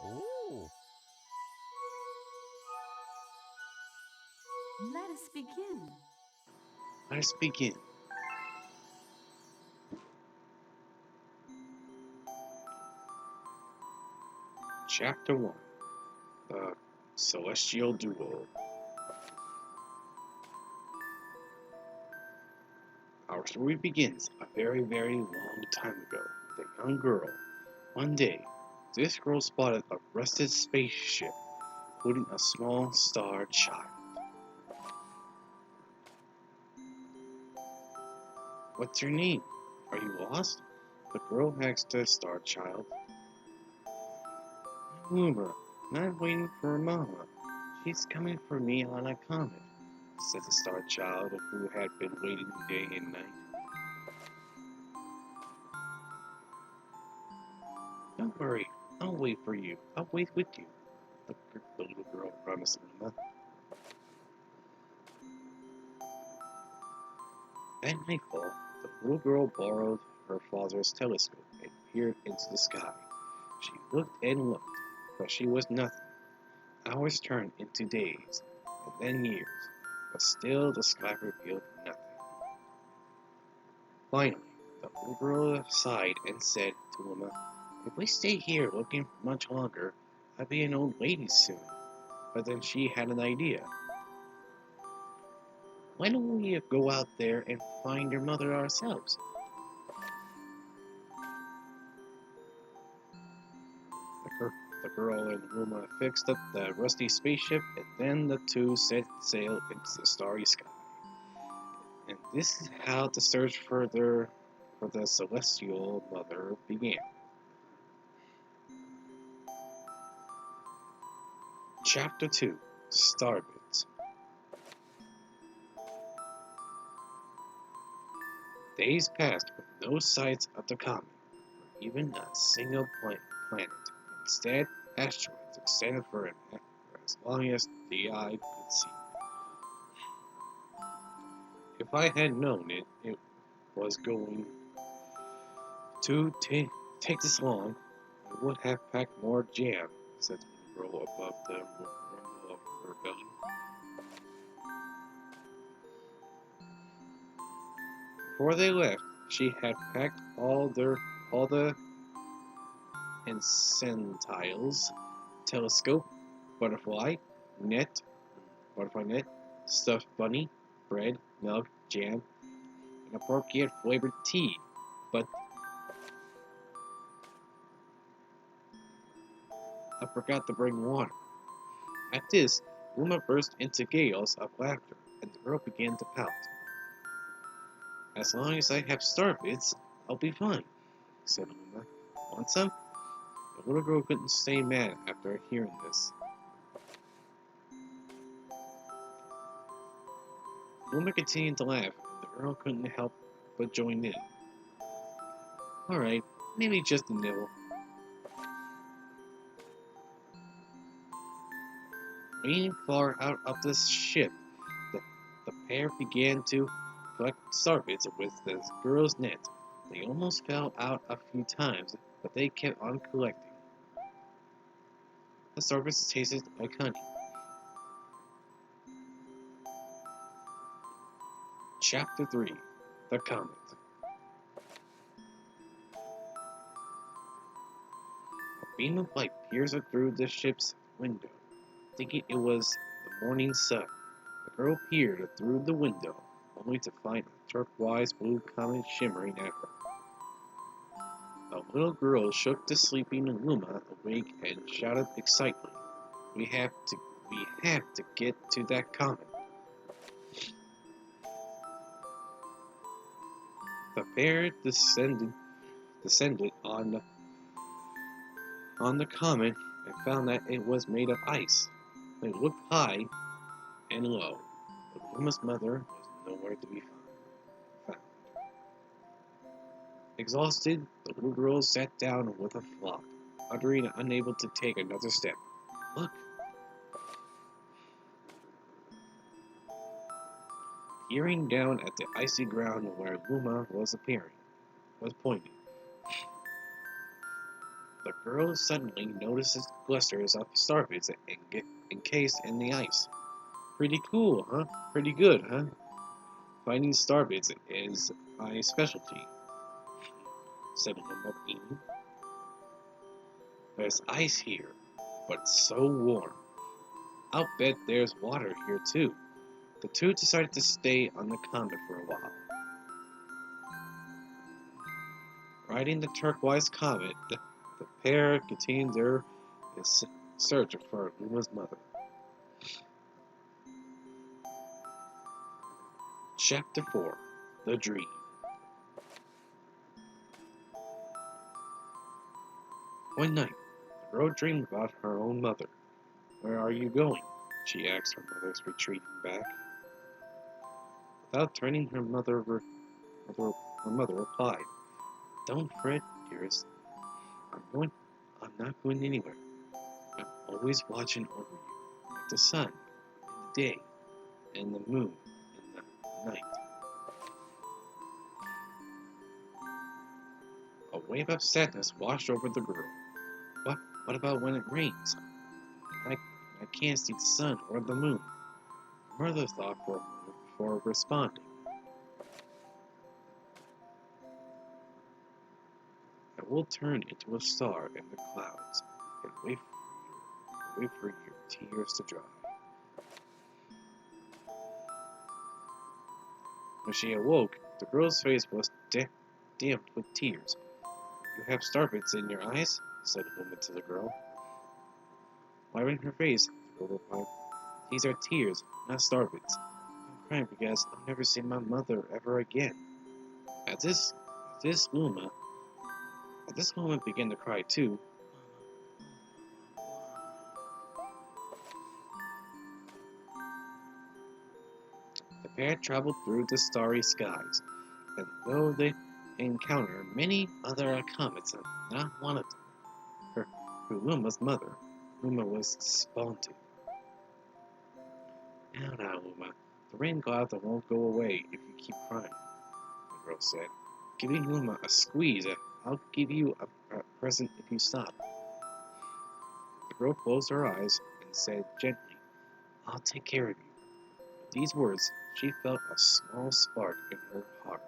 Ooh. Let us begin. Let's begin. Chapter 1. The Celestial Duel. Our story begins a very, very long time ago with a young girl. One day, this girl spotted a rusted spaceship holding a small star child. What's your name? Are you lost? The girl asked the star child. Uma, I'm waiting for Mama. She's coming for me on a comet, said the star child who had been waiting day and night. Don't worry, I'll wait for you. I'll wait with you, the little girl promised Luna. At nightfall, the little girl borrowed her father's telescope and peered into the sky. She looked and looked, but she was nothing. Hours turned into days, and then years, but still the sky revealed nothing. Finally, the little girl sighed and said to Luna, if we stay here looking much longer, I'll be an old lady soon. But then she had an idea. Why don't we go out there and find your mother ourselves? The girl and Luma fixed up the rusty spaceship, and then the two set sail into the starry sky. And this is how the search for the celestial mother began. Chapter 2. Starbits. Days passed with no signs of the comet, or even a single planet. Instead, asteroids extended for as long as the eye could see. If I had known it was going to take this long, I would have packed more jam, said the little girl above the rumble of her belly. Before they left, she had packed all the incentiles, telescope, butterfly net, butterfly net, stuffed bunny, bread, milk, jam, and appropriate flavored tea. But I forgot to bring water. At this, Luma burst into gales of laughter, and the girl began to pout. As long as I have starbits, I'll be fine, said Luma. Want some? The little girl couldn't stay mad after hearing this. Luma continued to laugh, and the girl couldn't help but join in. Alright, maybe just a nibble. Leaning far out of the ship, the pair began to collect starbits with the girl's net. They almost fell out a few times, but they kept on collecting. The starbits tasted like honey. Chapter 3. The Comet. A beam of light pierced through the ship's window, thinking it was the morning sun. The girl peered through the window, only to find a turquoise blue comet shimmering at her. The little girl shook the sleeping Luma awake and shouted excitedly, We have to get to that comet. The pair descended on the comet and found that it was made of ice. They looked high and low, but Luma's mother was nowhere to be found. Exhausted, the little girl sat down with a flop, uttering unable to take another step. Look! Peering down at the icy ground where Luma was pointing. The girl suddenly notices clusters of starbits encased in the ice. Pretty cool, huh? Pretty good, huh? Finding starbits is my specialty, said Luma Bean. There's ice here, but it's so warm. I'll bet there's water here too. The two decided to stay on the comet for a while. Riding the turquoise comet, the pair continued their search for Luma's mother. Chapter 4 The Dream. One night, the girl dreamed about her own mother. Where are you going? She asked her mother's retreating back. Without turning, her mother replied, Don't fret, dearest. I'm not going anywhere. I'm always watching over you, like the sun in the day and the moon in the night. A wave of sadness washed over the girl. What about when it rains? I can't see the sun or the moon. Her mother thought for a moment before responding. I will turn into a star in the clouds and wait for your tears to dry. When she awoke, the girl's face was damp with tears. You have starbits in your eyes? Said the woman to the girl. Wiping her face, the girl replied, These are tears, not starbits. I'm crying because I'll never see my mother ever again. At this Luma began to cry too. The pair traveled through the starry skies, and though they encountered many other comets, not one of them for Luma's mother. Luma was despondent. Now, Luma, the rain clouds won't go away if you keep crying, the girl said. Giving Luma a squeeze, I'll give you a present if you stop. The girl closed her eyes and said gently, I'll take care of you. With these words, she felt a small spark in her heart.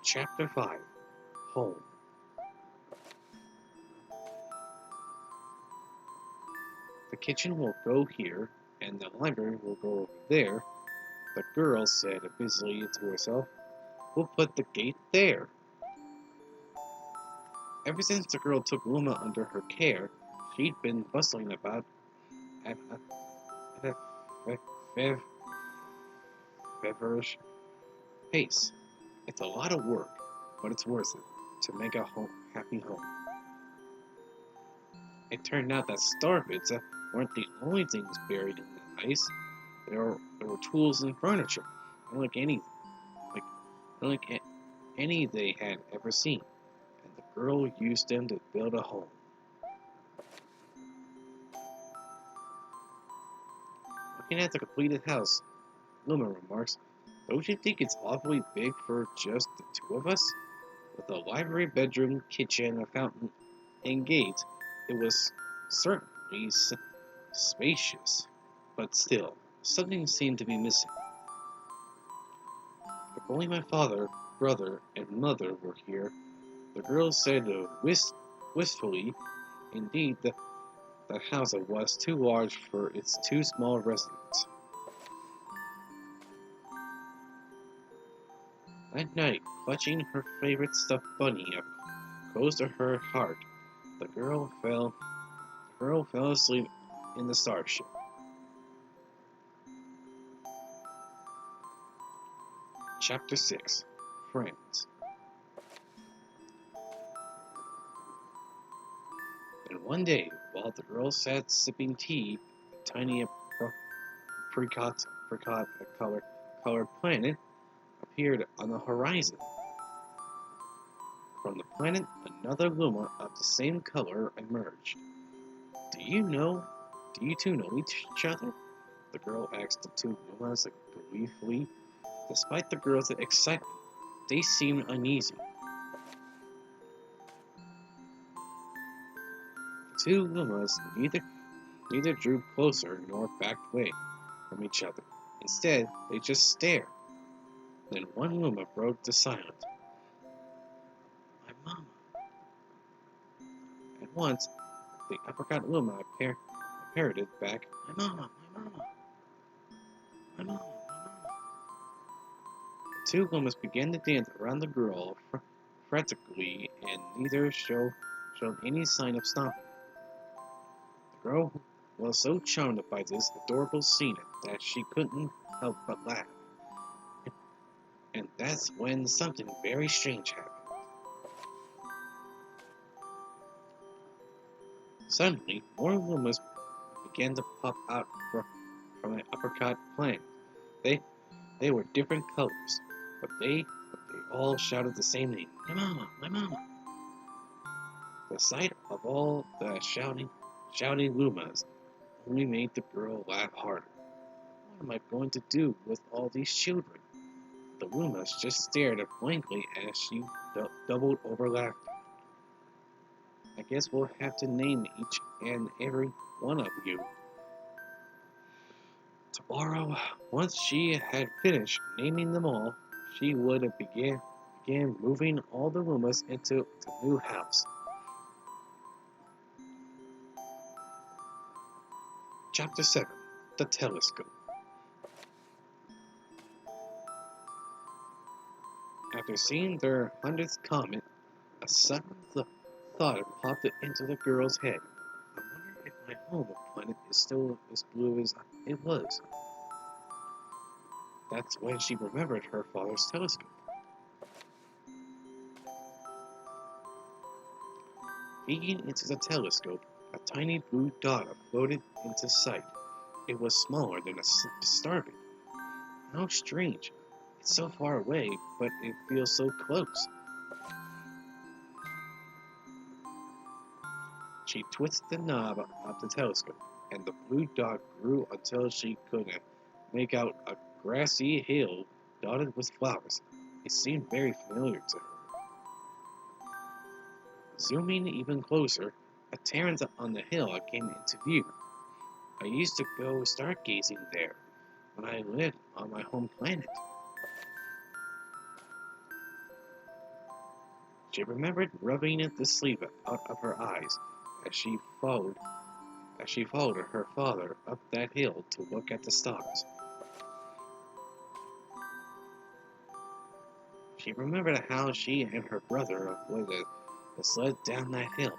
Chapter 5 Home. The kitchen will go here, and the library will go over there, the girl said busily to herself. We'll put the gate there. Ever since the girl took Luma under her care, she'd been bustling about at a feverish pace. It's a lot of work, but it's worth it to make a happy home. It turned out that starbits weren't the only things buried in the ice. There were tools and furniture, unlike like, unlike any they had ever seen, and the girl used them to build a home. Looking at the completed house, Luma remarks, Don't you think it's awfully big for just the two of us? With a library, bedroom, kitchen, a fountain, and gate, it was certainly spacious. But still, something seemed to be missing. If only my father, brother, and mother were here, the girl said wistfully. Indeed, the house was too large for its two small residents. That night, clutching her favorite stuffed bunny up close to her heart, the girl fell asleep in the starship. Chapter 6 Friends. And one day, while the girl sat sipping tea, a tiny apricot colored planet appeared on the horizon. From the planet, another Luma of the same color emerged. Do you two know each other? The girl asked the two Lumas gleefully. Despite the girl's excitement, they seemed uneasy. two Lumas neither drew closer nor backed away from each other. Instead, they just stared. Then one Luma broke the silence. My mama. At once, the apricot Luma parroted back, my mama, my mama, my mama, my mama. The two Lumas began to dance around the girl frantically, and neither showed any sign of stopping. The girl was so charmed by this adorable scene that she couldn't help but laugh. And that's when something very strange happened. Suddenly, more Lumas began to pop out from an apricot plant. They they were different colors, but they all shouted the same name, my mama, my mama. The sight of all the shouting Lumas only made the girl laugh harder. What am I going to do with all these children? The Lumas just stared blankly as she doubled over laughter. I guess we'll have to name each and every one of you. Tomorrow, once she had finished naming them all, she would began moving all the Lumas into the new house. Chapter 7. The Telescope. After seeing their 100th comet, a sudden thought popped into the girl's head. I wonder if my home planet is still as blue as it was. That's when she remembered her father's telescope. Peeking into the telescope, a tiny blue dot floated into sight. It was smaller than a starbit. How strange. It's so far away, but it feels so close. She twisted the knob of the telescope, and the blue dot grew until she could make out a grassy hill dotted with flowers. It seemed very familiar to her. Zooming even closer, a terrace on the hill came into view. I used to go stargazing there when I lived on my home planet. She remembered rubbing the sleep out of her eyes as she followed her father up that hill to look at the stars. She remembered how she and her brother would sled down that hill.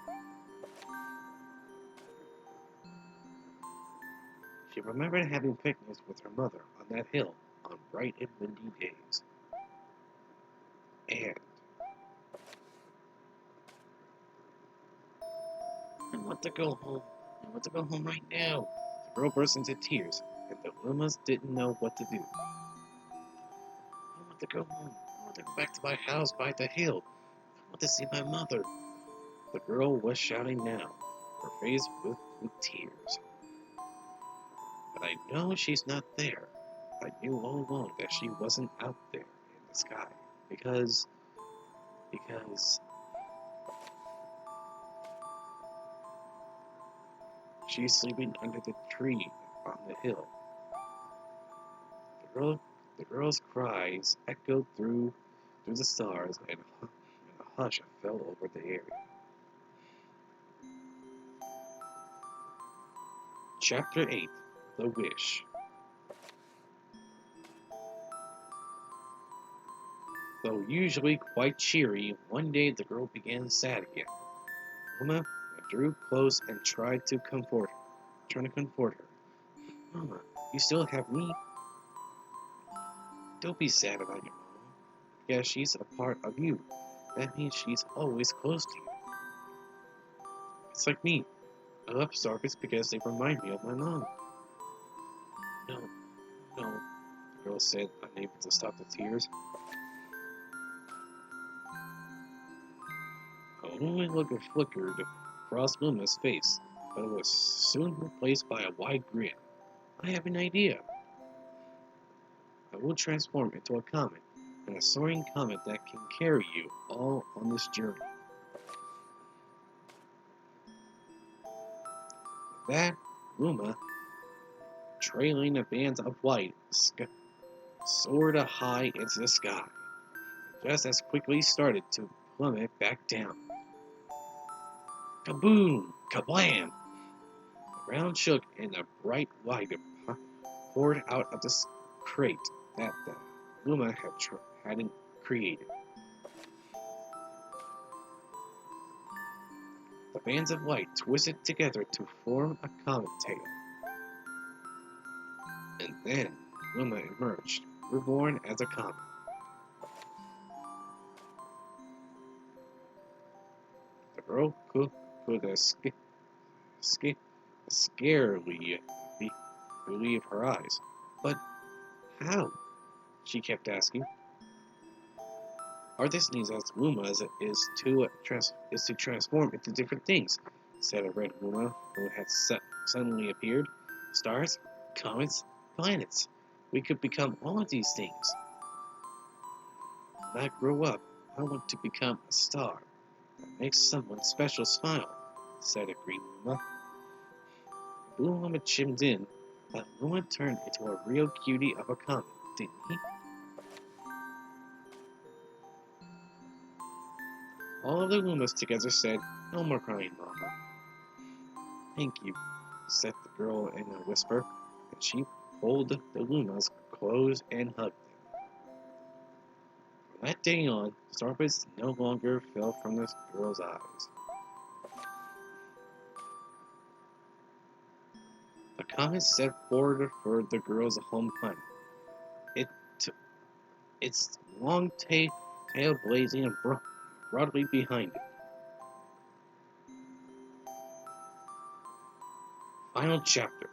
She remembered having picnics with her mother on that hill on bright and windy days. And I want to go home. I want to go home right now. The girl burst into tears, and the Lumas didn't know what to do. I want to go home. I want to go back to my house by the hill. I want to see my mother. The girl was shouting now, her face with tears. But I know she's not there. I knew all along that she wasn't out there in the sky. Because she's sleeping under the tree on the hill. The girl's cries echoed through the stars, and a hush fell over the area. Chapter 8. The Wish. Though usually quite cheery, one day the girl began sad again. Mama drew close and tried to comfort her. Mama, you still have me. Don't be sad about your mama. Yeah, she's a part of you. That means she's always close to you. It's like me. I love starfish because they remind me of my mom. No, the girl said, unable to stop the tears. A lonely look flickered across Luma's face, but it was soon replaced by a wide grin. I have an idea. I will transform into a comet, and a soaring comet that can carry you all on this journey. that, Luma, trailing a band of white, soared high into the sky, just as quickly started to plummet back down. Kaboom! Kablam! The ground shook and the bright light poured out of the crate that the Luma hadn't created. The bands of light twisted together to form a comet tail. And then Luma emerged, reborn as a comet. The girl could scarcely believe her eyes. But how? She kept asking. Our destinies as Lumas is to transform into different things, said a red Luma who had suddenly appeared. Stars, comets, planets. We could become all of these things. When I grow up, I want to become a star that makes someone special smile, said a green Luma. The blue Luma chimed in. That Luma turned into a real cutie of a comet, didn't he? All of the Lumas together said, "No more crying, Mama." "Thank you," said the girl in a whisper, and she pulled the Lumas close and hugged them. From that day on, starbits no longer fell from the girl's eyes. The comet set forward for the girl's home planet. It its long tail blazing broadly behind it. Final chapter.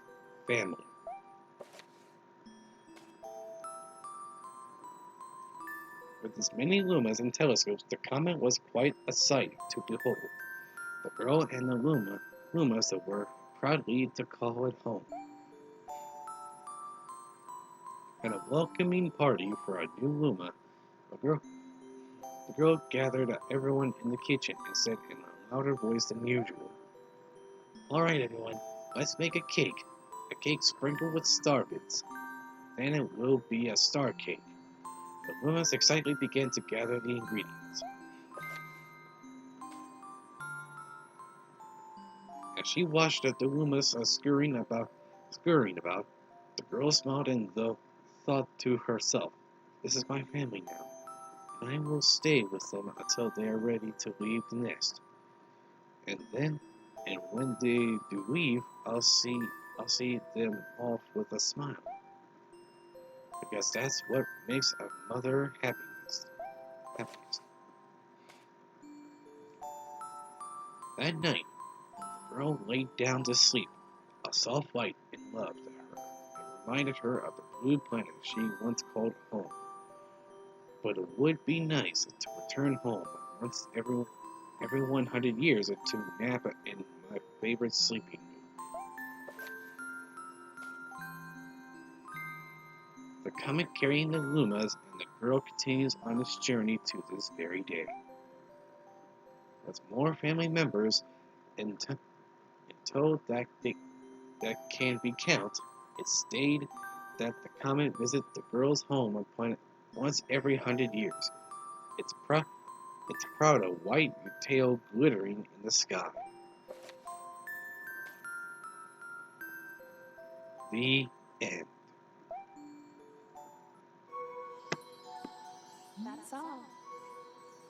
Family. With its many lumas and telescopes, the comet was quite a sight to behold. The girl and the lumas that were proudly to call it home. At a welcoming party for a new luma, the girl gathered everyone in the kitchen and said in a louder voice than usual, "All right, everyone, let's make a cake sprinkled with star bits. Then it will be a star cake." The lumas excitedly began to gather the ingredients. As she watched the lumas scurrying about, the girl smiled and thought to herself, "This is my family now, and I will stay with them until they are ready to leave the nest. And when they do leave, I'll see them off with a smile, because that's what makes a mother happiest." That night, the girl laid down to sleep. A soft light enveloped her and reminded her of the blue planet she once called home. But it would be nice to return home once every 100 years to nap in my favorite sleeping nook. The comet carrying the lumas and the girl continues on its journey to this very day. With more family members until that can be count, it stayed that the comet visit the girl's home on planet once every 100 years. It's proud of white tail glittering in the sky. The end. That's all.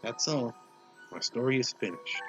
That's all. My story is finished.